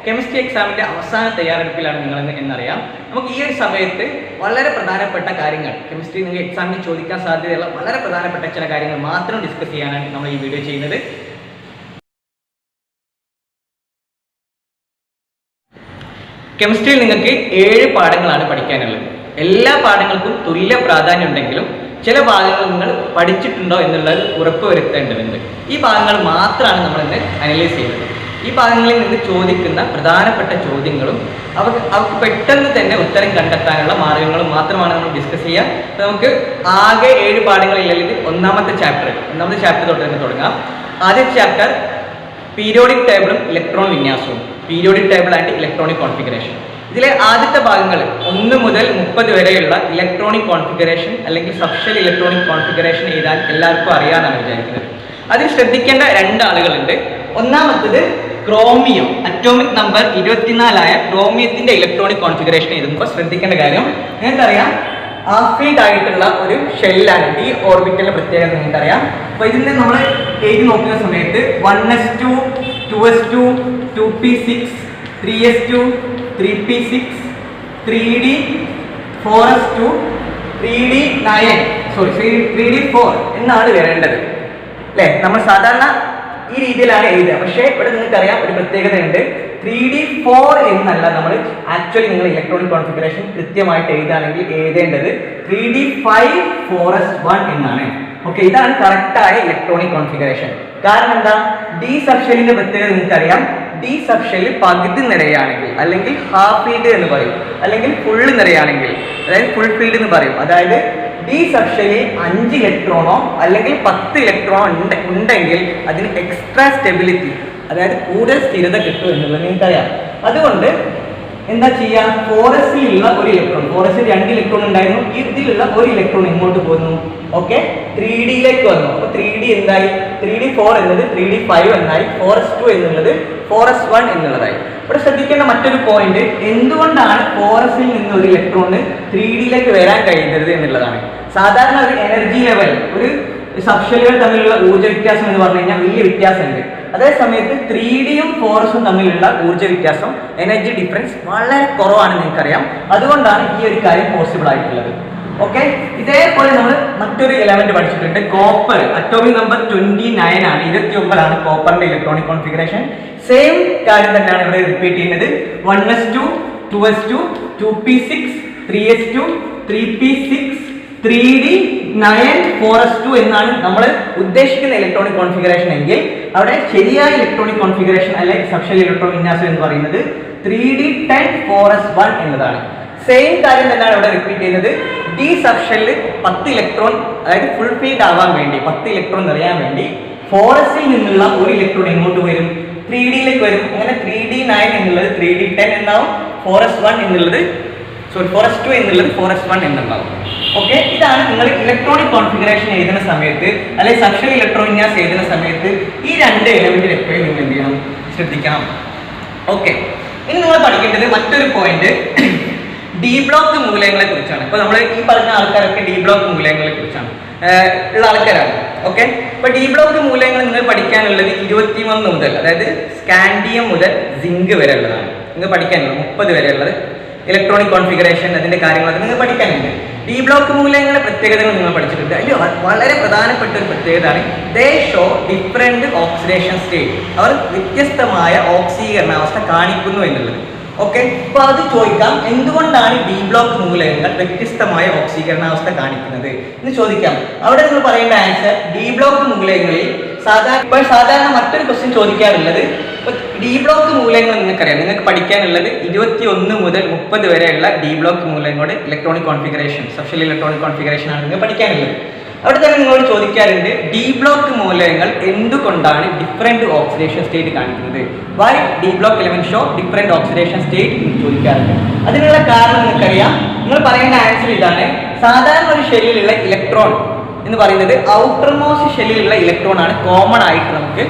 Chemistry എക്സാമിൻ്റെ അവസാന തയ്യാറെടുപ്പിലാണ് നിങ്ങളെന്ന് എന്നറിയാം. നമുക്ക് ഈ ഒരു സമയത്ത് വളരെ പ്രധാനപ്പെട്ട കാര്യങ്ങൾ, കെമിസ്ട്രി നിങ്ങൾ എക്സാമിന് ചോദിക്കാൻ സാധ്യതയുള്ള വളരെ പ്രധാനപ്പെട്ട ചില കാര്യങ്ങൾ മാത്രം ഡിസ്കസ് ചെയ്യാനാണ് നമ്മൾ ഈ വീഡിയോ ചെയ്യുന്നത്. കെമിസ്ട്രിയിൽ നിങ്ങൾക്ക് 7 പാഠങ്ങളാണ് പഠിക്കാനുള്ളത്. എല്ലാ പാഠങ്ങൾക്കും തുല്യ പ്രാധാന്യം ഉണ്ടെങ്കിലും ചില ഭാഗങ്ങൾ നിങ്ങൾ പഠിച്ചിട്ടുണ്ടോ എന്നുള്ളത് ഉറപ്പുവരുത്തേണ്ടതുണ്ട്. ഈ ഭാഗങ്ങൾ മാത്രമാണ് നമ്മളിന്ന് അനലൈസ് ചെയ്യുന്നത്. ഈ ഭാഗങ്ങളിൽ നിന്ന് ചോദിക്കുന്ന പ്രധാനപ്പെട്ട ചോദ്യങ്ങളും അവർക്ക് പെട്ടെന്ന് തന്നെ ഉത്തരം കണ്ടെത്താനുള്ള മാർഗങ്ങളും മാത്രമാണ് നമ്മൾ ഡിസ്കസ് ചെയ്യുക. അപ്പോൾ നമുക്ക് ആകെ 7 പാഠങ്ങളില്ലെങ്കിൽ ഒന്നാമത്തെ ചാപ്റ്റർ തൊട്ട് തന്നെ തുടങ്ങാം. ആദ്യത്തെ ചാപ്റ്റർ പീരിയോഡിക് ടേബിളും ഇലക്ട്രോൺ വിന്യാസവും, periodic table and electronic configuration. ഇതിലെ ആദ്യത്തെ ഭാഗങ്ങൾ 1 മുതൽ 30 വരെയുള്ള ഇലക്ട്രോണിക് കോൺഫിഗറേഷൻ അല്ലെങ്കിൽ സബ്ഷെൽ ഇലക്ട്രോണിക് കോൺഫിഗറേഷൻ എഴുതാൻ എല്ലാവർക്കും അറിയാമെന്നാണ് വിചാരിക്കുന്നത്. അതിൽ ശ്രദ്ധിക്കേണ്ട 2 ആളുകളുണ്ട്. ഒന്നാമത്തത് ക്രോമിയം, അറ്റോമിക് നമ്പർ 24 ക്രോമിയത്തിന്റെ ഇലക്ട്രോണിക് കോൺഫിഗറേഷൻ എഴുതുമ്പോൾ ശ്രദ്ധിക്കേണ്ട കാര്യം നിങ്ങൾക്കറിയാം, ഹാഫ് ആയിട്ടുള്ള ഒരു ഷെല്ലാണ്. ഈ ഓർബിറ്റലിന്റെ പ്രത്യേകത നിങ്ങൾക്കറിയാം. അപ്പോൾ ഇതിന് നമ്മൾ എഴുതി നോക്കുന്ന സമയത്ത് 1s2, 2s2, 2p6, 3s2, 3p6, 3d, 4s2, 3d4 എന്നാണ് വരേണ്ടത് അല്ലേ? നമ്മൾ സാധാരണ ഈ രീതിയിലാണ് എഴുതുക. പക്ഷേ ഇവിടെ നിങ്ങൾക്കറിയാം ഒരു പ്രത്യേകതയുണ്ട്. 3d4 എന്നല്ല നമ്മൾ ആക്ച്വലി നിങ്ങൾ ഇലക്ട്രോണിക് കോൺഫിഗറേഷൻ കൃത്യമായിട്ട് എഴുതുകയാണെങ്കിൽ എഴുതേണ്ടത് 3d5 4s1 എന്നാണ്. ഓക്കെ, ഇതാണ് കറക്റ്റായ ഇലക്ട്രോണിക് കോൺഫിഗറേഷൻ. കാരണം എന്താ? ഡി സബ്ഷെല്ലിന്റെ പ്രത്യേകത നിങ്ങൾക്കറിയാം. ഡി സബ്ഷെല്ലിൽ പകുതി നിറയാണെങ്കിൽ അല്ലെങ്കിൽ ഹാഫ് ഫീൽഡ് എന്ന് പറയും, അല്ലെങ്കിൽ ഫുള്ള് നിറയാണെങ്കിൽ അതായത് ഫുൾ ഫീൽഡ് എന്ന് പറയും. അതായത് ഡി സബ്ഷെല്ലിൽ 5 ഇലക്ട്രോണോ അല്ലെങ്കിൽ 10 ഇലക്ട്രോണോ ഉണ്ടെങ്കിൽ അതിന് എക്സ്ട്രാ സ്റ്റെബിലിറ്റി, അതായത് കൂടുതൽ സ്ഥിരത കിട്ടും എന്നുള്ളത് നിങ്ങൾക്കറിയാം. അതുകൊണ്ട് എന്താ ചെയ്യുക? 4s-ലുള്ള ഒരു ഇലക്ട്രോൺ, 4s-ൽ 2 ഇലക്ട്രോൺ ഉണ്ടായിരുന്നു, ഇതിലുള്ള ഒരു ഇലക്ട്രോൺ ഇങ്ങോട്ട് പോകുന്നു. ഓക്കെ, 3d-ലേക്ക് വന്നു. അപ്പോൾ 3d എന്തായി? 3d4 എന്നത് 3d5 എന്നായി, 4s2 എന്നുള്ളത് 4s1 എന്നുള്ളതായി. ഇവിടെ ശ്രദ്ധിക്കേണ്ട മറ്റൊരു പോയിന്റ്, എന്തുകൊണ്ടാണ് 4s-ൽ നിന്ന് ഒരു ഇലക്ട്രോണ് 3d-ലേക്ക് വരാൻ കഴിയുന്നത് എന്നുള്ളതാണ്. സാധാരണ ഒരു എനർജി ലെവൽ, ഒരു സബ്ഷെല്ലുകൾ തമ്മിലുള്ള ഊർജ്ജ വ്യത്യാസം എന്ന് പറഞ്ഞു കഴിഞ്ഞാൽ വലിയ വ്യത്യാസമുണ്ട്. അതേ സമയത്ത് 3d-യും 4s-ഉം തമ്മിലുള്ള ഊർജ്ജ വ്യത്യാസം, എനർജി ഡിഫറൻസ് വളരെ കുറവാണ് നിങ്ങൾക്കറിയാം. അതുകൊണ്ടാണ് ഈ ഒരു കാര്യം പോസിബിൾ ആയിട്ടുള്ളത്. ഓക്കെ, ഇതേപോലെ നമ്മൾ മറ്റൊരു എലമെന്റ് പഠിച്ചിട്ടുണ്ട്, കോപ്പർ. അറ്റോമിക് നമ്പർ 29 ആണ്, 29 കോപ്പറിന്റെ ഇലക്ട്രോണിക് കോൺഫിഗറേഷൻ. സെയിം കാര്യം തന്നെയാണ് ഇവിടെ റിപ്പീറ്റ് ചെയ്യുന്നത്. 1s2, 2s2, 2p6, 3s2, 3p6, 3d9, 4s2 എന്നാണ് നമ്മൾ ഉദ്ദേശിക്കുന്ന ഇലക്ട്രോണിക് കോൺഫിഗറേഷൻ എങ്കിൽ അവിടെ ശരിയായ ഇലക്ട്രോണിക് കോൺഫിഗറേഷൻ അല്ലെങ്കിൽ സബ്ഷെൽ ഇലക്ട്രോൺ വിന്യാസം എന്ന് പറയുന്നത് 3d10, 4s1 എന്നതാണ്. സെയിം കാര്യം തന്നെയാണ് ഇവിടെ റിപ്പീറ്റ് ചെയ്യുന്നത്. ഡി സബ്ഷെല്ലിൽ 10 ഇലക്ട്രോൺ, അതായത് ഫുൾ ഫീൽഡ് ആവാൻ വേണ്ടി 10 ഇലക്ട്രോൺ നിറയാൻ വേണ്ടി 4s-ൽ നിന്നുള്ള ഒരു ഇലക്ട്രോൺ എങ്ങോട്ട് വരും? 3d-ലേക്ക് വരും. അങ്ങനെ 3d9 എന്നുള്ളത് 3d10 എന്നാവും, 4s2 എന്നുള്ളത് 4s1 എന്നുണ്ടാവും. ഓക്കെ, ഇതാണ് നിങ്ങൾ ഇലക്ട്രോണിക് കോൺഫിഗറേഷൻ എഴുതുന്ന സമയത്ത് അല്ലെങ്കിൽ സബ്ഷെൽ ഇലക്ട്രോൺ വിന്യാസം എഴുതുന്ന സമയത്ത് ഈ 2 എലമെന്റിൽ എപ്പോഴും നിങ്ങൾ എന്ത് ചെയ്യണം? ശ്രദ്ധിക്കണം. ഓക്കെ, ഇനി നിങ്ങൾ പഠിക്കേണ്ടത് മറ്റൊരു പോയിന്റ് ഡി ബ്ലോക്ക് മൂലകങ്ങളെ കുറിച്ചാണ്. ഇപ്പൊ നമ്മൾ ഈ പറഞ്ഞ ആൾക്കാരൊക്കെ ഡി ബ്ലോക്ക് മൂലകങ്ങളെ കുറിച്ചാണ് ഉള്ള ആൾക്കാരാണ്. ഓക്കെ, ഇപ്പൊ ഡി ബ്ലോക്ക് മൂലകങ്ങൾ നിങ്ങൾ പഠിക്കാനുള്ളത് 21 മുതൽ, അതായത് സ്കാൻഡിയം മുതൽ സിങ്ക് വരെ ഉള്ളതാണ് നിങ്ങൾ പഠിക്കാനുള്ളത്. 30 വരെ ഉള്ളത് ഇലക്ട്രോണിക് കോൺഫിഗറേഷൻ, അതിന്റെ കാര്യങ്ങളൊക്കെ നിങ്ങൾ പഠിക്കാനുണ്ട്. ഡി ബ്ലോക്ക് മൂലകങ്ങളുടെ പ്രത്യേകതകൾ നിങ്ങൾ പഠിച്ചിട്ടുണ്ട്. അതിൽ വളരെ പ്രധാനപ്പെട്ട ഒരു പ്രത്യേകതയാണ് they show different oxidation state. അവർ വ്യത്യസ്തമായ ഓക്സീകരണാവസ്ഥ കാണിക്കുന്നു എന്നുള്ളത്. ഓക്കെ, അപ്പൊ അത് ചോദിക്കാം, എന്തുകൊണ്ടാണ് ഡി ബ്ലോക്ക് മൂലകങ്ങൾ വ്യത്യസ്തമായ ഓക്സീകരണാവസ്ഥ കാണിക്കുന്നത് എന്ന് ചോദിക്കാം. അവിടെ നിങ്ങൾ പറയേണ്ട ആൻസർ ഡി ബ്ലോക്ക് മൂലകങ്ങളിൽ സാധാരണ മറ്റൊരു ക്വസ്റ്റ്യൻ ചോദിക്കാറുള്ളത്, ഡി ബ്ലോക്ക് മൂലകങ്ങൾ നിങ്ങൾക്കറിയാം, നിങ്ങൾക്ക് പഠിക്കാനുള്ളത് 21 മുതൽ 30 വരെയുള്ള ഡി ബ്ലോക്ക് മൂലകങ്ങളുടെ electronic configuration, subshell electronic configuration ആണ് നിങ്ങൾ പഠിക്കാനുള്ളത്. അവിടെ തന്നെ നിങ്ങളോട് ചോദിക്കാറുണ്ട്, ഡി ബ്ലോക്ക് മൂലകങ്ങൾ എന്തുകൊണ്ടാണ് ഡിഫറെന്റ് ഓക്സിഡേഷൻ സ്റ്റേറ്റ് കാണിക്കുന്നത്? Why D block element show different oxidation state എന്ന് ചോദിക്കാറുണ്ട്. അതിനുള്ള കാരണം നിങ്ങൾക്കറിയാം. നിങ്ങൾ പറയേണ്ട ആൻസർ ഇതാണ്. സാധാരണ ഒരു ഷെല്ലിലുള്ള ഇലക്ട്രോൺ എന്ന് പറയുന്നത് ഔട്ടർമോസ്റ്റ് ഷെല്ലിലുള്ള ഇലക്ട്രോൺ ആണ് കോമൺ ആയിട്ട് നമുക്ക്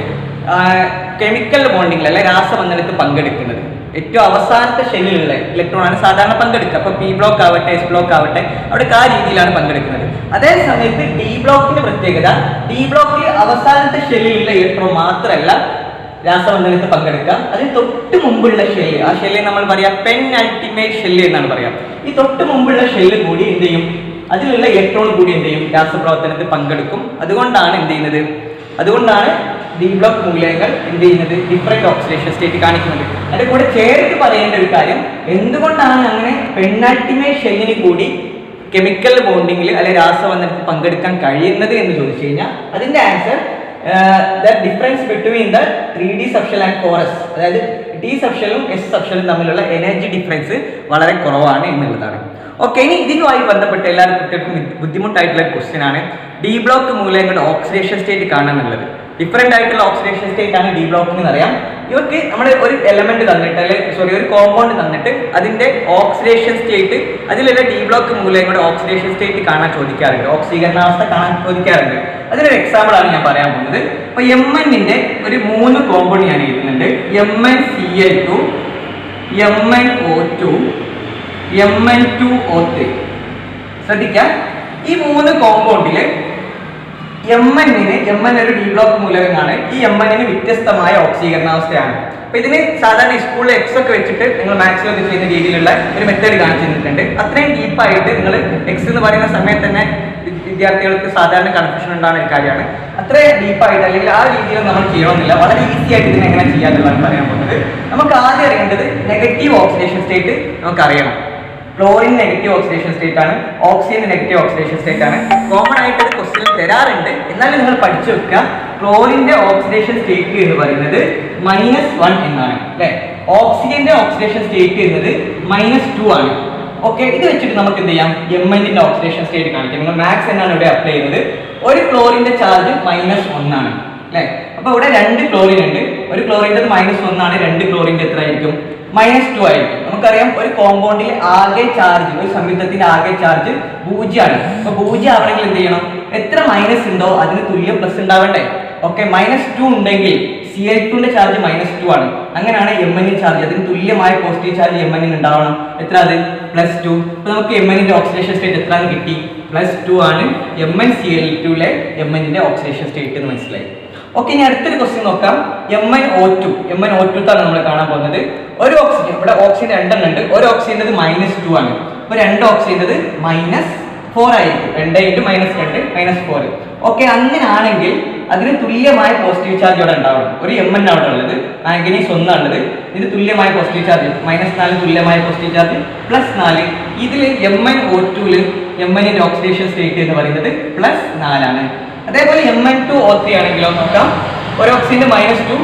കെമിക്കൽ ബോണ്ടിങ്ങിൽ അല്ലെ രാസബന്ധനത്തിൽ പങ്കെടുക്കുന്നത്. ഏറ്റവും അവസാനത്തെ ഷെല്ലിലുള്ള ഇലക്ട്രോൺ ആണ് സാധാരണ പങ്കെടുക്കുക. അപ്പോൾ പി ബ്ലോക്ക് ആവട്ടെ, എസ് ബ്ലോക്ക് ആവട്ടെ, അവിടെ ആ രീതിയിലാണ് പങ്കെടുക്കുന്നത്. അതേ സമയത്ത് ഡി ബ്ലോക്കിന്റെ പ്രത്യേകത, ഡി ബ്ലോക്കിൽ അവസാനത്തെ ഷെല്ലിലുള്ള ഇലക്ട്രോൺ മാത്രമല്ല രാസവന്ധനത്തിൽ പങ്കെടുക്കാം. അതിന് തൊട്ട് മുമ്പുള്ള ഷെല്ല്, ആ ഷെല്ല് നമ്മൾ പറയാം പെൻ അൾട്ടിമേറ്റ് ഷെല്ല് എന്നാണ് പറയാം. ഈ തൊട്ട് മുമ്പുള്ള ഷെല്ല് കൂടി എന്ത് ചെയ്യും, അതിലുള്ള ഇലക്ട്രോൺ കൂടി എന്ത് ചെയ്യും, രാസപ്രവർത്തനത്തിൽ പങ്കെടുക്കും. അതുകൊണ്ടാണ് എന്ത് ചെയ്യുന്നത്, അതുകൊണ്ടാണ് ഡി ബ്ലോക്ക് മൂലകങ്ങൾ എന്ത് ചെയ്യുന്നത്, ഡിഫറെന്റ് ഓക്സിഡേഷൻ സ്റ്റേറ്റ് കാണിക്കുന്നത്. അതിന്റെ കൂടെ ചേർത്ത് പറയേണ്ട ഒരു കാര്യം, എന്തുകൊണ്ടാണ് അങ്ങനെ പെൻഅൾട്ടിമേറ്റ് ഷെല്ലിന് കൂടി കെമിക്കൽ ബോണ്ടിങ്ങിൽ അല്ലെങ്കിൽ രാസവന്ധനത്തിൽ പങ്കെടുക്കാൻ കഴിയുന്നത് എന്ന് ചോദിച്ചു കഴിഞ്ഞാൽ അതിന്റെ answer the difference between the 3D subshell and 4s, അതായത് ഡി സബ്ഷെലും എസ് സബ്ഷെലും തമ്മിലുള്ള എനർജി ഡിഫറൻസ് വളരെ കുറവാണ് എന്നുള്ളതാണ്. ഓക്കെ, ഇനി ഇതിനുമായി ബന്ധപ്പെട്ട് എല്ലാ കുട്ടികൾക്കും ബുദ്ധിമുട്ടായിട്ടുള്ള ക്വസ്റ്റ്യൻ ആണ് ഡി ബ്ലോക്ക് മൂലകങ്ങളുടെ ഓക്സിഡേഷൻ സ്റ്റേറ്റ് കാണാനുള്ളത്. ഡിഫറെന്റ് ആയിട്ടുള്ള ഓക്സിഡേഷൻ സ്റ്റേറ്റ് ആണ് ഡി ബ്ലോക്ക് എന്ന് അറിയാം. ഇവർക്ക് നമ്മൾ ഒരു എലമെന്റ് തന്നിട്ട് അല്ലെങ്കിൽ ഒരു കോമ്പൗണ്ട് തന്നിട്ട് അതിന്റെ ഓക്സിഡേഷൻ സ്റ്റേറ്റ്, അതിലുള്ള ഡി ബ്ലോക്ക് മൂലകങ്ങളുടെ ഓക്സിഡേഷൻ സ്റ്റേറ്റ് കാണാൻ ചോദിക്കാറുണ്ട്, ഓക്സീകരണാവസ്ഥ കാണാൻ ചോദിക്കാറുണ്ട്. അതിനൊരു എക്സാമ്പിൾ ആണ് ഞാൻ പറയാൻ പോകുന്നത്. അപ്പൊ Mnന്റെ ഒരു 3 കോമ്പൗണ്ട് ഞാൻ എഴുതുന്നുണ്ട്, MnCl2, MnO2, Mn2O3. ശ്രദ്ധിക്കാം, ഈ 3 കോമ്പൗണ്ടില് Mn ഒരു ഡി ബ്ലോക്ക് മൂലകമാണ്. ഈ Mn വ്യത്യസ്തമായ ഓക്സീകരണാവസ്ഥയാണ്. അപ്പൊ ഇതിന് സാധാരണ സ്കൂളിൽ എക്സ് ഒക്കെ വെച്ചിട്ട് നിങ്ങൾ മാത്സിലൊക്കെ ചെയ്യുന്ന രീതിയിലുള്ള ഒരു മെത്തേഡ് കാണിച്ചു തന്നിട്ടുണ്ട്. അത്രയും ഡീപ്പായിട്ട് നിങ്ങൾ എക്സ് എന്ന് പറയുന്ന സമയത്ത് തന്നെ വിദ്യാർത്ഥികൾക്ക് സാധാരണ കൺഫ്യൂഷൻ ഉണ്ടാകുന്ന ഒരു കാര്യമാണ്. അത്രയും ഡീപ്പായിട്ട് അല്ലെങ്കിൽ ആ രീതിയിൽ നമ്മൾ ചെയ്യണമെന്നില്ല, വളരെ ഈസി ആയിട്ട് ഇതിനെ എങ്ങനെ ചെയ്യാന്നുള്ളതാണ് പറയാൻ പോകുന്നത്. നമുക്ക് ആദ്യം അറിയേണ്ടത് നെഗറ്റീവ് ഓക്സിഡേഷൻ സ്റ്റേറ്റ് നമുക്ക് അറിയണം. ക്ലോറിൻ നെഗറ്റീവ് ഓക്സിഡേഷൻ സ്റ്റേറ്റ് ആണ്, ഓക്സിജൻ നെഗറ്റീവ് ഓക്സിഡേഷൻ സ്റ്റേറ്റ് ആണ്. കോമൺ ആയിട്ട് ക്വസ്റ്റ്യൻ തരാറുണ്ട്, എന്നാലും നിങ്ങൾ പഠിച്ചു വെക്കുക. ക്ലോറിന്റെ ഓക്സിഡേഷൻ സ്റ്റേറ്റ് എന്ന് പറയുന്നത് -1 എന്നാണ് അല്ലെ. ഓക്സിജന്റെ ഓക്സിഡേഷൻ സ്റ്റേറ്റ് എന്നത് -2 ആണ്. ഓക്കെ, ഇത് വെച്ചിട്ട് നമുക്ക് എന്ത് ചെയ്യാം, Mnന്റെ ഓക്സിഡേഷൻ സ്റ്റേറ്റ് കാണിക്കാം. നിങ്ങൾ മാത്സ് എന്നാണ് ഇവിടെ അപ്ലൈ ചെയ്യുന്നത്. ഒരു ക്ലോറിന്റെ ചാർജ് -1 ആണ് അല്ലെ. അപ്പൊ ഇവിടെ 2 ക്ലോറിൻ ഉണ്ട്, ഒരു ക്ലോറിന്റെ -1 ആണ്, 2 ക്ലോറിന്റെ എത്ര ആയിരിക്കും, -2 ആയിരിക്കും. നമുക്കറിയാം ഒരു കോമ്പൗണ്ടിൽ ആകെ ചാർജ്, ഒരു സംയുക്തത്തിന്റെ ആകെ ചാർജ് 0 ആണ്. അപ്പൊ 0 ആവണമെങ്കിൽ എന്ത് ചെയ്യണം, എത്ര മൈനസ് ഉണ്ടോ അതിന് തുല്യം പ്ലസ് ഉണ്ടാവണ്ടേ. ഓക്കെ, -2 ഉണ്ടെങ്കിൽ Cl2ന്റെ ചാർജ് -2 ആണ്. അങ്ങനെയാണ് Mn ചാർജ്, അതിന് തുല്യമായ പോസിറ്റീവ് ചാർജ് Mn ഉണ്ടാവണം. എത്ര അത്, +2. അപ്പൊ നമുക്ക് Mnന്റെ ഓക്സിഡേഷൻ സ്റ്റേറ്റ് എത്ര കിട്ടി, +2 ആണ് MnCl2ലെ Mnന്റെ ഓക്സിഡേഷൻ സ്റ്റേറ്റ് എന്ന് മനസ്സിലായി. ഓക്കെ, ഇനി അടുത്തൊരു ക്വസ്റ്റ്യൻ നോക്കാം. MnO2 ആണ് നമ്മൾ കാണാൻ പോകുന്നത്. ഒരു ഓക്സിജൻ, ഇവിടെ ഓക്സിജൻ 2 എണ്ണം ഉണ്ട്, ഒരു ഓക്സിജൻ്റെ -2 ആണ്. അപ്പൊ 2 ഓക്സിജൻ്റെ -4 ആയിരിക്കും. 2 -2 -4. ഓക്കെ, അങ്ങനെയാണെങ്കിൽ അതിന് തുല്യമായ പോസിറ്റീവ് ചാർജ് ഇവിടെ ഉണ്ടാവണം. ഒരു Mn അവിടെ ഉള്ളത്, മാംഗനീസ് 1 ഉള്ളത്, ഇതിന് തുല്യമായ പോസിറ്റീവ് ചാർജ് -4 തുല്യമായ പോസിറ്റീവ് ചാർജ് +4. ഇതിൽ MnO2ല് Mnന്റെ ഓക്സിഡേഷൻ സ്റ്റേറ്റ് എന്ന് പറയുന്നത് +4 ആണ്. അതേപോലെ Mn2O3 ആണെങ്കിലോ നോക്കാം. ഒരു ഓക്സിജന്റെ -2,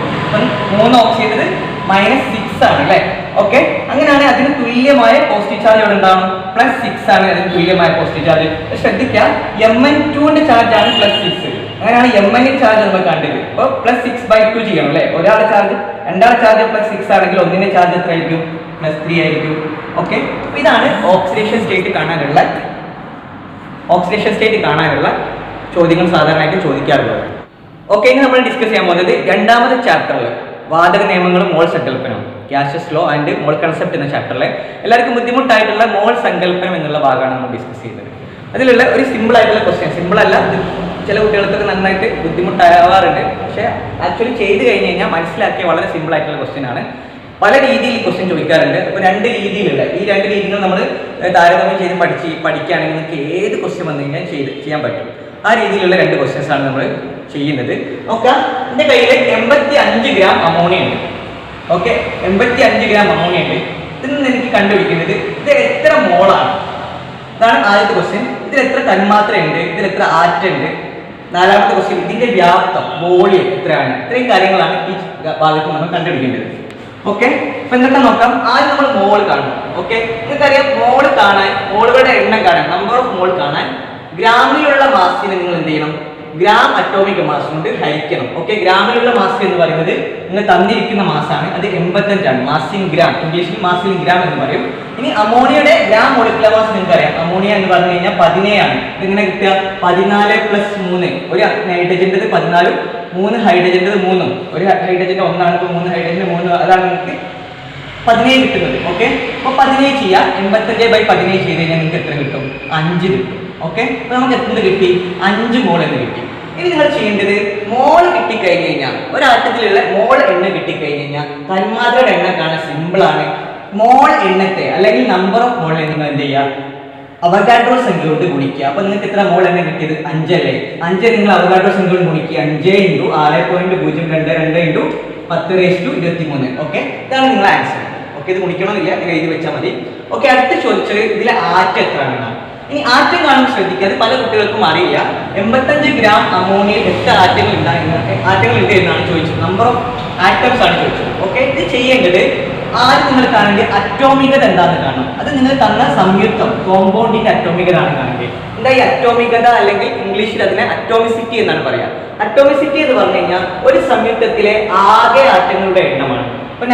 3 ഓക്സിജന്റെ -6 ആണ് അല്ലെ. ഓക്കെ, അങ്ങനെയാണ് അതിന് തുല്യമായ പോസിറ്റീവ് ചാർജ് ഇവിടെ ഉണ്ടാവണം, +6 ആണ് അതിന് തുല്യമായ പോസിറ്റീവ് ചാർജ്. ശ്രദ്ധിക്കാം, Mn2ന്റെ ചാർജ് ആണ് +6. അങ്ങനെയാണ് Mn ചാർജ് നമ്മൾ കണ്ടത്. അപ്പൊ +6/2 ചെയ്യണം അല്ലെ. ഒരാളുടെ ചാർജ്, രണ്ടാളുടെ ചാർജ് +6 ആണെങ്കിൽ ഒന്നിന്റെ ചാർജ് എത്ര ആയിരിക്കും, +3 ആയിരിക്കും. ഓക്കെ, അപ്പൊ ഇതാണ് ഓക്സിഡേഷൻ സ്റ്റേറ്റ് കാണാനുള്ള ചോദ്യങ്ങൾ സാധാരണയായിട്ട് ചോദിക്കാറുള്ളത്. ഓക്കെ, ഇനി നമ്മൾ ഡിസ്കസ് ചെയ്യാൻ പോകുന്നത് രണ്ടാമത്തെ ചാപ്റ്ററിൽ വാതക നിയമങ്ങളും മോൾ സങ്കല്പനവും, gases law and mole concept എന്ന ചാപ്റ്ററിലെ എല്ലാവർക്കും ബുദ്ധിമുട്ടായിട്ടുള്ള മോൾ സങ്കല്പനം എന്നുള്ള ഭാഗമാണ് നമ്മൾ ഡിസ്കസ് ചെയ്യുന്നത്. അതിലുള്ള ഒരു സിമ്പിൾ ആയിട്ടുള്ള ക്വസ്റ്റ്യൻ, സിമ്പിൾ അല്ല, ചില കുട്ടികൾക്കൊക്കെ നന്നായിട്ട് ബുദ്ധിമുട്ടാവാറുണ്ട്, പക്ഷെ ആക്ച്വലി ചെയ്ത് കഴിഞ്ഞ് കഴിഞ്ഞാൽ മനസ്സിലാക്കിയ വളരെ സിമ്പിൾ ആയിട്ടുള്ള ക്വസ്റ്റ്യൻ ആണ്. പല രീതിയിൽ ഈ ക്വസ്റ്റ്യൻ ചോദിക്കാറുണ്ട്. അപ്പോൾ 2 രീതിയിലുള്ള ഈ 2 രീതികൾ നമ്മൾ താരതമ്യം ചെയ്ത് പഠിക്കുകയാണെങ്കിൽ നിങ്ങൾക്ക് ഏത് ക്വസ്റ്റ്യൻ വന്നു കഴിഞ്ഞാൽ ചെയ്യാൻ പറ്റും. ആ രീതിയിലുള്ള 2 ക്വസ്റ്റ്യൻസ് ആണ് നമ്മൾ ചെയ്യുന്നത്. നോക്കാം, എൻ്റെ കയ്യിൽ 85 ഗ്രാം അമോണിയ ഉണ്ട്. ഓക്കെ, 85 ഗ്രാം അമോണിയ ഉണ്ട്. ഇതിൽ നിന്ന് എനിക്ക് കണ്ടുപിടിക്കുന്നത് ഇത് എത്ര മോളാണ്. ഇതാണ് ആദ്യത്തെ ക്വസ്റ്റ്യൻ. ഇതിൽ എത്ര തന്മാത്ര ഉണ്ട്, ഇതിൽ എത്ര ആറ്റം ഉണ്ട്. 4ാമത്തെ ക്വസ്റ്റ്യൻ, ഇതിന്റെ വ്യാപ്തം, വോളിയം എത്രയാണ്. ഇത്രയും കാര്യങ്ങളാണ് ഈ ഭാഗത്ത് നമ്മൾ കണ്ടുപിടിക്കേണ്ടത്. ഓക്കെ, അപ്പൊ എന്തൊക്കെ നോക്കാം. ആദ്യം നമ്മൾ മോൾ കാണണം. ഓക്കെ, നിങ്ങൾക്കറിയാം മോളുകളുടെ എണ്ണം കാണാൻ, നമ്പർ ഓഫ് മോൾ കാണാൻ ഗ്രാമിലുള്ള മാസിനെ നിങ്ങൾ എന്ത് ചെയ്യണം, ഗ്രാം അറ്റോമിക് മാസ് കൊണ്ട് ഹരിക്കണം. ഓക്കെ, ഗ്രാമിലുള്ള മാസ് എന്ന് പറയുന്നത് നിങ്ങൾ തന്നിരിക്കുന്ന മാസാണ്, അത് 85 ആണ്. മാസ് ഇൻ ഗ്രാം, ഇംഗ്ലീഷിൽ മാസ് ഇൻ ഗ്രാം എന്ന് പറയും. ഇനി അമോണിയയുടെ ഗ്രാം മോളിക്കുലർ മാസ് നിങ്ങൾക്ക് അറിയാം. അമോണിയ എന്ന് പറഞ്ഞു കഴിഞ്ഞാൽ 17 ആണ്. ഇതിങ്ങനെ കിട്ടുക 14 + 3. ഒരു നൈട്രജൻ്റെ 14, 3 ഹൈഡ്രജൻ്റെ 3. ഒരു ഹൈഡ്രജൻ്റെ 1 ആണ്, ഇപ്പോൾ 3 ഹൈഡ്രജൻ്റെ 3, അതാണ് നിങ്ങൾക്ക് 17 കിട്ടുന്നത്. ഓക്കെ, അപ്പോൾ 17 ചെയ്യുക, 85/17 ചെയ്ത് കഴിഞ്ഞാൽ നിങ്ങൾക്ക് എത്ര കിട്ടും, 5 കിട്ടും. ഓക്കെ, അപ്പൊ നമുക്ക് എത്ര കിട്ടി, 5 മോൾ എന്ന് കിട്ടി. ഇനി നിങ്ങൾ ചെയ്യേണ്ടത് മോൾ കിട്ടിക്കഴിഞ്ഞ് കഴിഞ്ഞാൽ ഒരാറ്റത്തിലുള്ള മോൾ എണ്ണ കിട്ടിക്കഴിഞ്ഞ് കഴിഞ്ഞാൽ തന്മാത്രയുടെ എണ്ണം കാണാൻ സിമ്പിളാണ്. മോൾ എണ്ണത്തെ അല്ലെങ്കിൽ നമ്പർ ഓഫ് മോളിനെ നിങ്ങൾ എന്ത് ചെയ്യുക, അവഗാഡ്രോ സംഖ്യ കൊണ്ട് ഗുണിക്കുക. അപ്പൊ നിങ്ങൾക്ക് എത്ര മോൾ എണ്ണ കിട്ടിയത്? 5 അല്ലേ? 5 നിങ്ങൾ അവഗാഡ്രോ സംഖ്യ കൊണ്ട് ഗുണിക്കുക. 5 × 6.022 × 10⁻23. ഓക്കെ, ഇതാണ് നിങ്ങളുടെ ആൻസർ. ഓക്കെ, ഇത് ഗുണിക്കണമെന്നില്ല, നിങ്ങൾ എഴുതി വെച്ചാൽ മതി. ഓക്കെ, അടുത്ത ചോദിച്ചത് ഇതിലെ ആറ്റം എത്രയാണ്. ഇനി ആറ്റം കാണുമ്പോൾ ശ്രദ്ധിക്കുക, അത് പല കുട്ടികൾക്കും അറിയില്ല. 85 ഗ്രാം അമോണിയയിൽ എത്ര ആറ്റങ്ങൾ ഉണ്ട് എന്നാണ് ചോദിച്ചത്. നമ്പർ ഓഫ് ആറ്റംസ് ആണ് ചോദിച്ചത്. ഓക്കെ, ഇത് ചെയ്യേണ്ടത് ആദ്യം നിങ്ങൾ കാണേണ്ടത് അറ്റോമികത എന്താണെന്ന് കാണണം. അത് നിങ്ങൾ തന്ന സംയുക്തം കോമ്പൗണ്ടിന്റെ അറ്റോമികത ആണ് കാണേണ്ടത്. എന്താ ഈ അറ്റോമികത, അല്ലെങ്കിൽ ഇംഗ്ലീഷിൽ അതിനെ അറ്റോമിസിറ്റി എന്നാണ് പറയാം. അറ്റോമിസിറ്റി എന്ന് പറഞ്ഞു കഴിഞ്ഞാൽ ഒരു സംയുക്തത്തിലെ ആകെ ആറ്റങ്ങളുടെ എണ്ണമാണ്. ഇപ്പൊ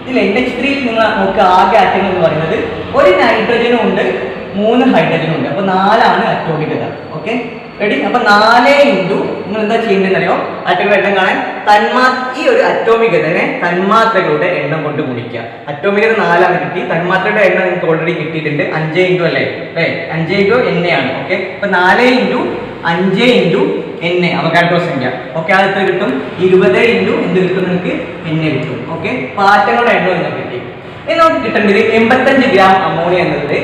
ഇതിൽ NH3 നിങ്ങൾ നോക്കുക, ആകെ ആറ്റങ്ങൾ എന്ന് പറയുന്നത് ഒരു നൈട്രജനും ഉണ്ട്, 3 ഹൈഡ്രജനും ഉണ്ട്. അപ്പൊ 4 അറ്റോമികത. Okay, ready? അപ്പൊ 4 × നിങ്ങൾ എന്താ ചെയ്യേണ്ടതെന്ന് അറിയോ, ആറ്റങ്ങളുടെ എണ്ണം കാണാൻ ഈ ഒരു അറ്റോമികതനെ തന്മാത്രകളുടെ എണ്ണം കൊണ്ട് ഗുണിക്കുക. അറ്റോമികത 4 കിട്ടി, തന്മാത്രയുടെ എണ്ണം നിങ്ങൾക്ക് ഓൾറെഡി കിട്ടിയിട്ടുണ്ട്. 5 × അല്ലേ, 5 × NA ആണ്. ഓക്കെ, അപ്പൊ 4 × 5 × NA അവഗാഡ്രോ സംഖ്യ. ഓക്കെ, അത് എത്ര കിട്ടും? 20 × എന്ത് കിട്ടും നിങ്ങൾക്ക്? NA കിട്ടും. ഓക്കെ, ആറ്റങ്ങളുടെ എണ്ണം നിങ്ങൾക്ക് കിട്ടി. ഇനി നമുക്ക് കിട്ടേണ്ടത് 85 ഗ്രാം അമോണിയ എന്നത്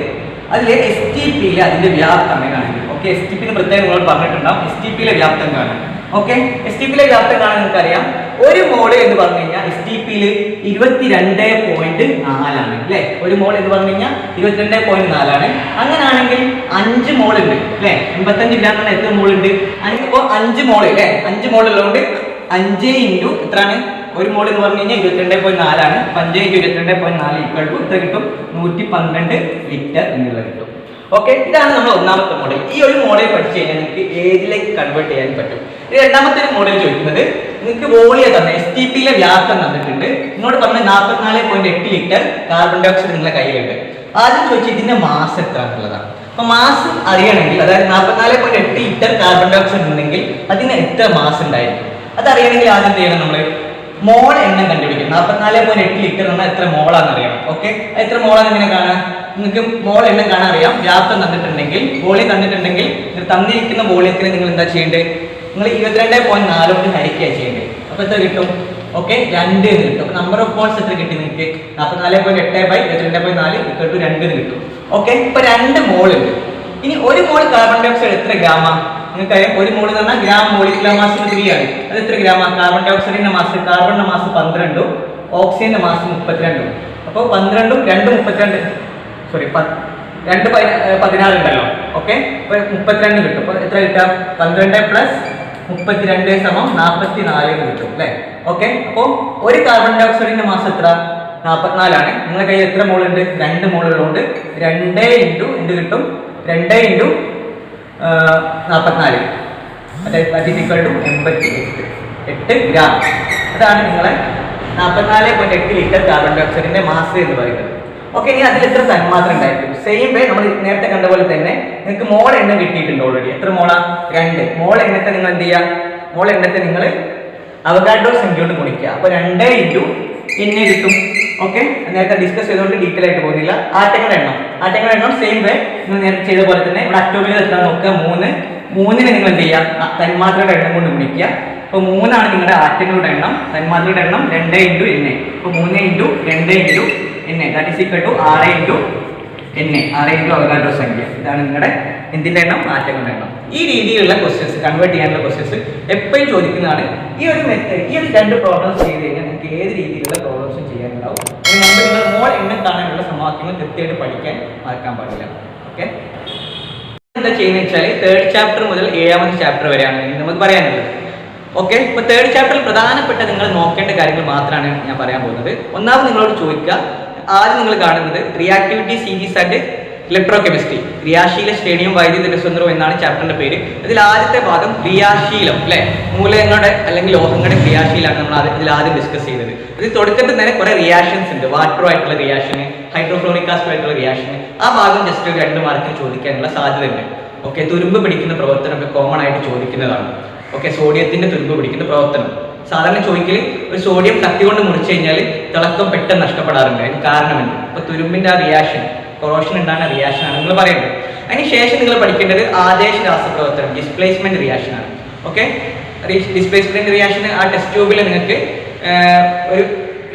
അതിലെ STPയിലെ അതിന്റെ വ്യാപ്തം കാണുന്നത്. ഓക്കെ, STP പ്രത്യേകം നിങ്ങളോട് പറഞ്ഞിട്ടുണ്ടാവും. STPയിലെ വ്യാപ്തം കാണാൻ. ഓക്കെ, STPയിലെ വ്യാപ്തം കാണാൻ നിങ്ങൾക്ക് അറിയാം. ഒരു മോള് എന്ന് പറഞ്ഞു കഴിഞ്ഞാൽ STPയിൽ 22.4 അല്ലേ? ഒരു മോൾ എന്ന് പറഞ്ഞു കഴിഞ്ഞാൽ 22.4 ആണ്. അങ്ങനെയാണെങ്കിൽ 5 മോൾ ഉണ്ട് അല്ലേ? 85 ഗ്രാം എത്ര മോൾ ഉണ്ട്? 5 മോൾ അല്ലേ? 5 മോൾ ഉള്ളതുകൊണ്ട് 5 × എത്രയാണ്? ഒരു മോൾ എന്ന് പറഞ്ഞു കഴിഞ്ഞാൽ 22.4 ആണ്. 5 × 22.4 എത്ര കിട്ടും? 112 ലിറ്റർ എന്നുള്ളത് കിട്ടും. ഓക്കെ, ഇതാണ് നമ്മൾ ഒന്നാമത്തെ മോഡൽ. ഈ ഒരു മോഡൽ പഠിച്ചു കഴിഞ്ഞാൽ നിങ്ങൾക്ക് ഏതിലേക്ക് കൺവേർട്ട് ചെയ്യാൻ പറ്റും. ഈ രണ്ടാമത്തെ ഒരു മോഡൽ ചോദിക്കുന്നത് നിങ്ങൾക്ക് വോളിയം തന്നെ STPയിലെ വ്യാപ്തം തന്നിട്ടുണ്ട്. നിങ്ങളോട് പറഞ്ഞ 44.8 ലിറ്റർ കാർബൺ ഡൈ ഓക്സൈഡ് നിങ്ങളുടെ കയ്യിലുണ്ട്. ആദ്യം ചോദിച്ചാൽ ഇതിന്റെ മാസ് എത്ര എന്നുള്ളതാണ്. അപ്പൊ മാസ് അറിയണമെങ്കിൽ, അതായത് 44.8 ലിറ്റർ കാർബൺ ഡൈ ഓക്സൈഡ് ഉണ്ടെങ്കിൽ അതിന് എത്ര മാസ് ഉണ്ടായിരിക്കും അതറിയണമെങ്കിൽ ആദ്യം ചെയ്യണം നമ്മൾ മോൾ എണ്ണം കണ്ടുപിടിക്കും. 44.8 ലിറ്റർ എന്നാൽ എത്ര മോളാന്ന് അറിയണം. ഓക്കെ, എത്ര മോളാന്ന് എങ്ങനെ കാണാം? നിങ്ങൾക്ക് മോൾ എണ്ണം കാണാൻ അറിയാം. വ്യാപ്തം തന്നിട്ടുണ്ടെങ്കിൽ, വോളിയം തന്നിട്ടുണ്ടെങ്കിൽ തന്നിരിക്കുന്ന വോളിയത്തിന് നിങ്ങൾ എന്താ ചെയ്യേണ്ടത്? നിങ്ങൾ 22.4 കൊണ്ട് ഹരിക്കുക ചെയ്യേണ്ടത്. അപ്പൊ എത്ര കിട്ടും? ഓക്കെ, 2 എന്ന് കിട്ടും. അപ്പൊ നമ്പർ ഓഫ് മോൾസ് എത്ര കിട്ടി നിങ്ങൾക്ക്? 44.8/22.4 = 2 കിട്ടും. ഓക്കെ, ഇപ്പൊ 2 മോൾ ഉണ്ട്. ഇനി ഒരു മോൾ കാർബൺ ഡൈ ഓക്സൈഡ് എത്ര ഗ്രാമാ? നിങ്ങൾക്കറിയാം, ഒരു മോൾ എന്ന് പറഞ്ഞാൽ ഗ്രാം മോളിക്കുലർ മാസിന് 3 ആണ്. അത് എത്ര ഗ്രാമാ? കാർബൺ ഡൈ ഓക്സൈഡിന്റെ മാസ്, കാർബണിന്റെ മാസ് 12, ഓക്സിജന്റെ മാസ് 32. അപ്പോൾ 12 ഉം 2 32, സോറി 2 16 ഉണ്ടല്ലോ. ഓക്കെ, അപ്പൊ 32 കിട്ടും. അപ്പൊ എത്ര കിട്ടാം? 12 + 32 = 44 എന്ന് കിട്ടും അല്ലേ? ഓക്കെ, അപ്പോൾ ഒരു കാർബൺ ഡൈ ഓക്സൈഡിന്റെ മാസ് എത്ര? 44 ആണ്. നിങ്ങളുടെ കയ്യിൽ എത്ര മോൾ ഉണ്ട്? 2 മോൾ ഉള്ളതുകൊണ്ട് 2 × എന്ത് കിട്ടും? 2 × 44, അതായത് 88 ഗ്രാം. അതാണ് നിങ്ങളെ 44.8 ലിറ്റർ കാർബൺ ഡൈ ഓക്സൈഡിന്റെ മാസ് എന്ന് പറയുന്നത്. ഓക്കെ, ഇനി അതിൽ എത്ര തന്മാത്ര ഉണ്ടായിരിക്കും? സെയിം വേ നമ്മൾ നേരത്തെ കണ്ട പോലെ തന്നെ നിങ്ങൾക്ക് മോൾ എണ്ണം കിട്ടിയിട്ടുണ്ട് ഓൾറെഡി. എത്ര മോളാ? 2. മോൾ എണ്ണത്തെ നിങ്ങൾ എന്ത് ചെയ്യുക? മോൾ എണ്ണത്തെ നിങ്ങൾ അവഗാഡ്രോ സംഖ്യ കൊണ്ട് ഗുണിക്കുക. അപ്പൊ 2 × NA കിട്ടും. ഓക്കെ, നേരത്തെ ഡിസ്കസ് ചെയ്തുകൊണ്ട് ഡീറ്റെയിൽ ആയിട്ട് പോകുന്നില്ല. ആറ്റങ്ങളുടെ എണ്ണം സെയിം വേ നിങ്ങൾ നേരത്തെ ചെയ്ത പോലെ തന്നെ ഇവിടെ അറ്റോമികത എത്താൻ നോക്കുക. 3 നിങ്ങൾ എന്ത് ചെയ്യുക? തന്മാത്രയുടെ എണ്ണം കൊണ്ട് ഗുണിക്കുക. അപ്പൊ 3 നിങ്ങളുടെ ആറ്റങ്ങളുടെ എണ്ണം. തന്മാത്രയുടെ എണ്ണം 2 × NA. അപ്പൊ 3 × 2 × NA that is equal to 6 × NA, 6 × Avogadro സംഖ്യ. ഇതാണ് നിങ്ങളുടെ എന്തിന്റെ എണ്ണം? ആറ്റങ്ങളുടെ എണ്ണം. ഈ രീതിയിലുള്ള ക്വസ്റ്റ്യൻസ്, കൺവേർട്ട് ചെയ്യാനുള്ള ക്വസ്റ്റ്യൻസ് എപ്പോഴും ചോദിക്കുന്നതാണ്. ഈ ഒരു മെത്തേഡ്, ഈ ഒരു 2 പ്രോബ്ലംസ് ചെയ്ത് കഴിഞ്ഞാൽ നിങ്ങൾക്ക് ഏത് രീതിയിലുള്ള പ്രോബ്ലംസും ചെയ്യാനുണ്ടാവും. അതിന് മുമ്പ് നിങ്ങൾ മോൾ എണ്ണം കാണാനുള്ള സമവാക്യങ്ങൾ കൃത്യമായിട്ട് പഠിക്കാൻ മറക്കാൻ പാടില്ല. ഓക്കെ, എന്താ ചെയ്യുന്നത് വെച്ചാൽ 3rd ചാപ്റ്റർ മുതൽ 7ാമത്തെ ചാപ്റ്റർ വരെയാണ് നമുക്ക് പറയാനുള്ളത്. ഓക്കെ, ഇപ്പൊ 3rd ചാപ്റ്ററിൽ പ്രധാനപ്പെട്ട നിങ്ങൾ നോക്കേണ്ട കാര്യങ്ങൾ മാത്രമാണ് ഞാൻ പറയാൻ പോകുന്നത്. ഒന്നാമത് നിങ്ങളോട് ചോദിക്കുക, ആദ്യം നിങ്ങൾ കാണുന്നത് reactivity series and electrochemistry, ക്രിയാശീല ശ്രേണിയും വൈദ്യുത രസതന്ത്രവും എന്നാണ് ചാപ്റ്ററിന്റെ പേര്. ഇതിൽ ആദ്യത്തെ ഭാഗം ക്രിയാശീലം അല്ലെ, മൂലകങ്ങളുടെ അല്ലെങ്കിൽ ലോഹങ്ങളുടെ ക്രിയാശീലാണ് നമ്മൾ ഇതിൽ ആദ്യം ഡിസ്കസ് ചെയ്തത്. ഇതിൽ തുടക്കത്തിൽ തന്നെ കുറെ റിയാക്ഷൻസ് ഉണ്ട്. വാട്ടർ ആയിട്ടുള്ള റിയാക്ഷന്, ഹൈഡ്രോഫ്ലോറിക് ആസിഡ് ആയിട്ടുള്ള റിയാക്ഷന്. ആ ഭാഗം ജസ്റ്റ് 2 മാർക്കിന് ചോദിക്കാനുള്ള സാധ്യതയുണ്ട്. ഓക്കെ, തുരുമ്പ് പിടിക്കുന്ന പ്രവർത്തനമൊക്കെ കോമൺ ആയിട്ട് ചോദിക്കുന്നതാണ്. ഓക്കെ, സോഡിയത്തിന്റെ തുരുമ്പ് പിടിക്കുന്ന പ്രവർത്തനം സാധാരണ ചോദിക്കൽ, ഒരു സോഡിയം കത്തി കൊണ്ട് മുറിച്ചു കഴിഞ്ഞാൽ തിളക്കം പെട്ടെന്ന് നഷ്ടപ്പെടാറുണ്ട്. അതിന് കാരണമെന്ന് ഇപ്പൊ തുരുമ്പിന്റെ ആ റിയാക്ഷൻ, കൊറോഷൻ ഉണ്ടാകുന്ന റിയാക്ഷൻ ആണ് നിങ്ങൾ പറയുന്നത്. അതിന് ശേഷം നിങ്ങൾ പഠിക്കേണ്ടത് ആദേശ രാസപ്രവർത്തനം, ഡിസ്പ്ലേസ്മെന്റ് റിയാക്ഷൻ ആണ്. ഓക്കെ. ഡിസ്പ്ലേസ്മെന്റ് റിയാക്ഷൻ ആ ടെസ്റ്റ് ട്യൂബിൽ നിങ്ങൾക്ക് ഒരു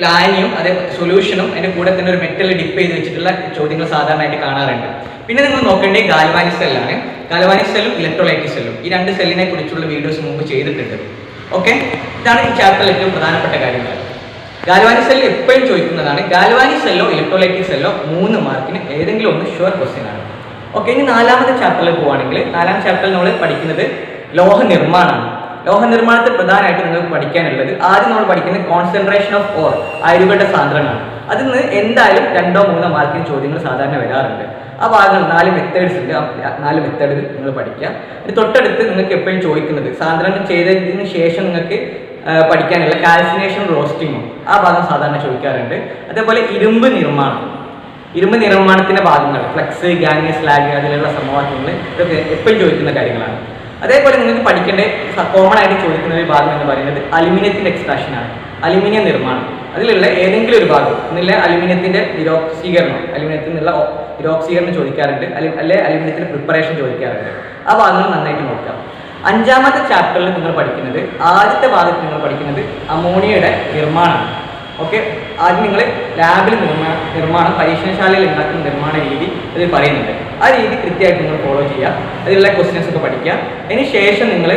ലായനിയും അതേ സൊല്യൂഷനും അതിന്റെ കൂടെ തന്നെ ഒരു മെറ്റൽ ഡിപ്പ് ചെയ്ത് വെച്ചിട്ടുള്ള ചോദ്യങ്ങൾ സാധാരണയായിട്ട് കാണാറുണ്ട്. പിന്നെ നിങ്ങൾ നോക്കേണ്ടത് ഗാൽവാനിക് സെല്ലാണ്. ഗാൽവാനിക് സെല്ലും ഇലക്ട്രോലൈറ്റിക് സെല്ലും, ഈ രണ്ട് സെല്ലിനെ കുറിച്ചുള്ള വീഡിയോസ് മുമ്പ് ചെയ്തിട്ടുണ്ട്. ഓക്കെ, ഇതാണ് ഈ ചാപ്റ്ററിൽ ഏറ്റവും പ്രധാനപ്പെട്ട കാര്യങ്ങൾ. ഗാൽവാനിക് സെല്ല് എപ്പോഴും ചോദിക്കുന്നതാണ്. ഗാൽവാനിക് സെല്ലോ ഇലക്ട്രോലൈറ്റിക് സെല്ലോ 3 മാർക്കിന് ഏതെങ്കിലും ഒന്ന് ഷുവർ ക്വസ്റ്റ്യൻ ആണ്. ഓക്കെ, ഇനി 4ാമത്തെ ചാപ്റ്ററിൽ പോവുകയാണെങ്കിൽ 4ാം ചാപ്റ്ററിൽ നമ്മൾ പഠിക്കുന്നത് ലോഹ നിർമ്മാണമാണ്. ലോഹ നിർമ്മാണത്തിൽ പ്രധാനമായിട്ട് നിങ്ങൾക്ക് പഠിക്കാനുള്ളത്, ആദ്യം നമ്മൾ പഠിക്കുന്നത് കോൺസെൻട്രേഷൻ ഓഫ് ഓർ, അയിരുകളുടെ സാന്ദ്രമാണ്. അതിൽ നിന്ന് എന്തായാലും 2 or 3 മാർക്കിന് ചോദ്യങ്ങൾ സാധാരണ വരാറുണ്ട്. ആ ഭാഗങ്ങൾ 4 മെത്തേഡ്സ് ഉണ്ട്. 4 മെത്തേഡ് നിങ്ങൾ പഠിക്കുക. തൊട്ടടുത്ത് നിങ്ങൾക്ക് എപ്പോഴും ചോദിക്കുന്നത് സാന്ദ്രണം ചെയ്തതിന് ശേഷം നിങ്ങൾക്ക് പഠിക്കാനുള്ള കാൽസിനേഷൻ റോസ്റ്റിങ്ങും ആ ഭാഗം സാധാരണ ചോദിക്കാറുണ്ട്. അതേപോലെ ഇരുമ്പ് നിർമ്മാണത്തിന്റെ ഭാഗങ്ങൾ, ഫ്ലെക്സ്, ഗാങ്, സ്ലാഗ്, അതിലുള്ള സമവാക്യങ്ങൾ, ഇതൊക്കെ എപ്പോഴും ചോദിക്കുന്ന കാര്യങ്ങളാണ്. അതേപോലെ നിങ്ങൾക്ക് പഠിക്കേണ്ട കോമൺ ആയിട്ട് ചോദിക്കുന്ന ഒരു ഭാഗം എന്ന് പറയുന്നത് അലുമിനിയത്തിന്റെ എക്സ്ട്രാക്ഷനാണ്. അലുമിനിയം നിർമ്മാണം, അതിലുള്ള ഏതെങ്കിലും ഒരു ഭാഗം ഒന്നില്ല അലുമിനിയത്തിന്റെ നിരോക്സീകരണം, അലുമിനിയത്തിൽ നിന്നുള്ള നിരോക്സീകരണം ചോദിക്കാറുണ്ട്, അല്ലെ അലുമിനിയത്തിന്റെ പ്രിപ്പറേഷൻ ചോദിക്കാറുണ്ട്. ആ ഭാഗങ്ങൾ നന്നായിട്ട് നോക്കാം. 5ാമത്തെ ചാപ്റ്ററിൽ നിങ്ങൾ പഠിക്കുന്നത്, ആദ്യത്തെ ഭാഗത്ത് നിങ്ങൾ പഠിക്കുന്നത് അമോണിയയുടെ നിർമ്മാണമാണ്. ഓക്കെ, ആദ്യം നിങ്ങൾ ലാബിൽ നിർമ്മാണം പരീക്ഷണശാലയിൽ ഉണ്ടാക്കുന്ന നിർമ്മാണ രീതി അതിൽ പറയുന്നുണ്ട്. ആ രീതി കൃത്യമായിട്ട് നിങ്ങൾ ഫോളോ ചെയ്യുക. അതിലുള്ള ക്വസ്റ്റ്യൻസ് ഒക്കെ പഠിക്കുക. അതിന് ശേഷം നിങ്ങൾ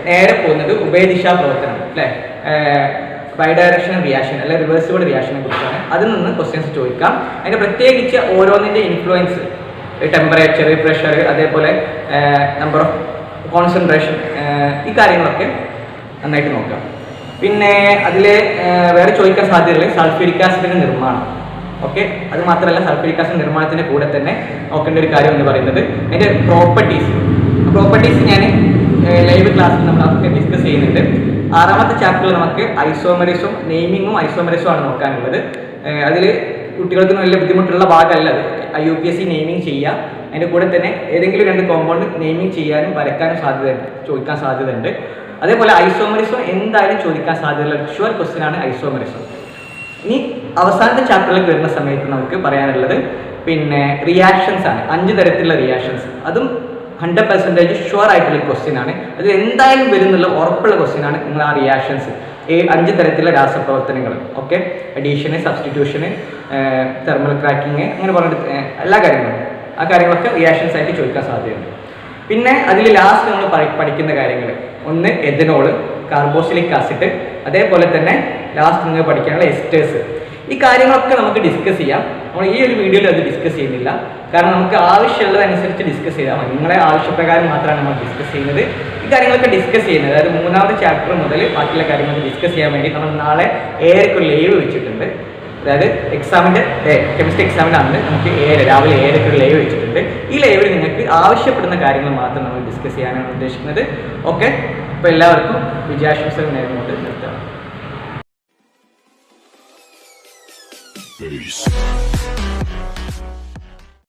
നേരെ പോകുന്നത് ഉഭയദിശാ പ്രവർത്തനം, അല്ലേ, ബൈഡയറക്ഷണൽ റിയാക്ഷൻ അല്ലെ റിവേഴ്സിബിൾ റിയാക്ഷനെ കുറിച്ചാണ്. അതിൽ നിന്ന് ക്വസ്റ്റ്യൻസ് ചോദിക്കാം. അതിന് പ്രത്യേകിച്ച് ഓരോന്നിൻ്റെ ഇൻഫ്ലുവൻസ്, ടെമ്പറേച്ചർ, പ്രഷർ, അതേപോലെ നമ്പർ ഓഫ് കോൺസെൻട്രേഷൻ, ഈ കാര്യങ്ങളൊക്കെ നന്നായിട്ട് നോക്കാം. പിന്നെ അതിൽ വേറെ ചോദിക്കാൻ സാധ്യതയുള്ള സൾഫ്യൂരിക് ആസിഡിന്റെ നിർമ്മാണം. ഓക്കെ, അത് മാത്രമല്ല സൾഫ്യൂരിക് ആസിഡ് നിർമ്മാണത്തിന്റെ കൂടെ തന്നെ നോക്കേണ്ട ഒരു കാര്യം എന്ന് പറയുന്നത് അതിന്റെ പ്രോപ്പർട്ടീസ് ഞാൻ ലൈവ് ക്ലാസ്സിൽ നമ്മൾ അതൊക്കെ ഡിസ്കസ് ചെയ്യുന്നുണ്ട്. 6ാമത്തെ ചാപ്റ്ററിൽ നമുക്ക് ഐസോമറിസും നെയിമിങ്ങും ഐസോമറിസും ആണ് നോക്കാനുള്ളത്. അതിൽ കുട്ടികൾക്കൊന്നും വലിയ ബുദ്ധിമുട്ടുള്ള ഭാഗമല്ല അത്. UPSC നെയിമിങ് ചെയ്യുക, അതിൻ്റെ കൂടെ തന്നെ ഏതെങ്കിലും 2 കോമ്പൗണ്ട് നെയിമിങ് ചെയ്യാനും വരയ്ക്കാനും സാധ്യതയുണ്ട്, ചോദിക്കാൻ സാധ്യതയുണ്ട്. അതേപോലെ ഐസോമറിസം എന്തായാലും ചോദിക്കാൻ സാധ്യതയുള്ള ഷുവർ ക്വസ്റ്റ്യൻ ആണ് ഐസോമറിസം. ഇനി അവസാനത്തെ ചാപ്റ്ററിലേക്ക് വരുന്ന സമയത്ത് നമുക്ക് പറയാനുള്ളത് പിന്നെ റിയാക്ഷൻസ് ആണ്. 5 തരത്തിലുള്ള റിയാക്ഷൻസ്, അതും 100% ഷുവർ ആയിട്ടുള്ള ക്വസ്റ്റ്യൻ ആണ്. അത് എന്തായാലും വരുന്നുള്ള ഉറപ്പുള്ള ക്വസ്റ്റ്യൻ ആണ്. നിങ്ങൾ ആ റിയാക്ഷൻസ് 5 തരത്തിലുള്ള രാസപ്രവർത്തനങ്ങൾ, ഓക്കെ, അഡീഷന്, സബ്സ്റ്റിറ്റ്യൂഷന്, തെർമൽ ക്രാക്കിങ്, അങ്ങനെ പറഞ്ഞിട്ട് എല്ലാ കാര്യങ്ങളും, ആ കാര്യങ്ങളൊക്കെ റിയാക്ഷൻസ് ആയിട്ട് ചോദിക്കാൻ സാധ്യതയുണ്ട്. പിന്നെ അതിൽ ലാസ്റ്റ് നമ്മൾ പഠിക്കുന്ന കാര്യങ്ങൾ, ഒന്ന് എഥനോള്, കാർബോക്സിലിക് ആസിഡ്, അതേപോലെ തന്നെ ലാസ്റ്റ് നിങ്ങൾ പഠിക്കാനുള്ള എസ്റ്റേഴ്സ്. ഈ കാര്യങ്ങളൊക്കെ നമുക്ക് ഡിസ്കസ് ചെയ്യാം. നമ്മൾ ഈ ഒരു വീഡിയോയിൽ അത് ഡിസ്കസ് ചെയ്യുന്നില്ല, കാരണം നമുക്ക് ആവശ്യമുള്ളതനുസരിച്ച് ഡിസ്കസ് ചെയ്താൽ മതി. നിങ്ങളെ ആവശ്യപ്രകാരം മാത്രമാണ് നമ്മൾ ഡിസ്കസ് ചെയ്യുന്നത്. ഈ കാര്യങ്ങളൊക്കെ ഡിസ്കസ് ചെയ്യുന്നത്, അതായത് 3ാമത്തെ ചാപ്റ്റർ മുതൽ ബാക്കിയുള്ള കാര്യങ്ങൾ ഡിസ്കസ് ചെയ്യാൻ വേണ്ടി നമ്മൾ നാളെ ഏതൊക്കെ ലൈവ് വെച്ചിട്ടുണ്ട്. അതായത് കെമിസ്ട്രി എക്സാമിൻ്റെ അന്ന് നമുക്ക് രാവിലെ 7 ലൈവ് വെച്ചിട്ടുണ്ട്. ഈ ലൈവിൽ നിങ്ങൾക്ക് ആവശ്യപ്പെടുന്ന കാര്യങ്ങൾ മാത്രം നമ്മൾ ഡിസ്കസ് ചെയ്യാനാണ് ഉദ്ദേശിക്കുന്നത്. ഓക്കെ, അപ്പോൾ എല്ലാവർക്കും വിജയാശംസകൾ നേർന്നുകൊണ്ട് നിർത്താം.